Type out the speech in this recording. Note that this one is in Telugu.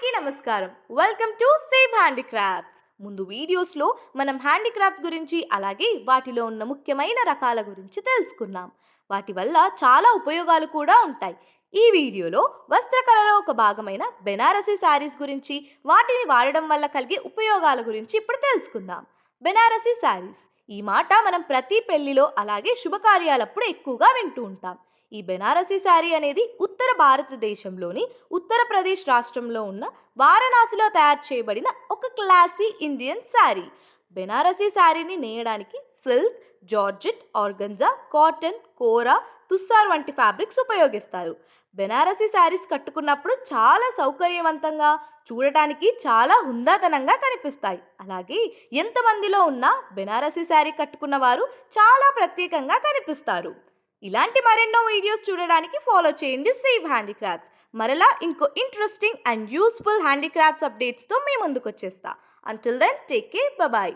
అందరికీ నమస్కారం. Welcome to save handicrafts. ముందు వీడియోస్లో మనం హ్యాండీక్రాఫ్ట్స్ గురించి అలాగే వాటిలో ఉన్న ముఖ్యమైన రకాల గురించి తెలుసుకున్నాం. వాటి వల్ల చాలా ఉపయోగాలు కూడా ఉంటాయి. ఈ వీడియోలో వస్త్రకళలో ఒక భాగమైన బెనారసీ శారీస్ గురించి, వాటిని వాడడం వల్ల కలిగే ఉపయోగాల గురించి ఇప్పుడు తెలుసుకుందాం. బెనారసీ శారీస్ ఈ మాట మనం ప్రతి పెళ్లిలో అలాగే శుభకార్యాలప్పుడు ఎక్కువగా వింటూ ఉంటాం. ఈ బెనారసీ శారీ అనేది ఉత్తర భారతదేశంలోని ఉత్తరప్రదేశ్ రాష్ట్రంలో ఉన్న వారణాసిలో తయారు చేయబడిన ఒక క్లాసీ ఇండియన్ శారీ. బెనారసీ శారీని నేయడానికి సిల్క్, జార్జెట్, ఆర్గంజా, కాటన్, కోరా, తుస్సార్ వంటి ఫ్యాబ్రిక్స్ ఉపయోగిస్తారు. బెనారసీ శారీస్ కట్టుకున్నప్పుడు చాలా సౌకర్యవంతంగా, చూడటానికి చాలా హుందాతనంగా కనిపిస్తాయి. అలాగే ఎంతమందిలో ఉన్నా బెనారసీ శారీ కట్టుకున్న వారు చాలా ప్రత్యేకంగా కనిపిస్తారు. ఇలాంటి మరెన్నో వీడియోస్ చూడడానికి ఫాలో చేయండి సేవ్ హ్యాండీక్రాఫ్ట్స్. మరలా ఇంకో ఇంట్రెస్టింగ్ అండ్ యూస్ఫుల్ హ్యాండీక్రాఫ్ట్స్ అప్డేట్స్తో మీ ముందుకు వచ్చేస్తా. Until then take care, bye.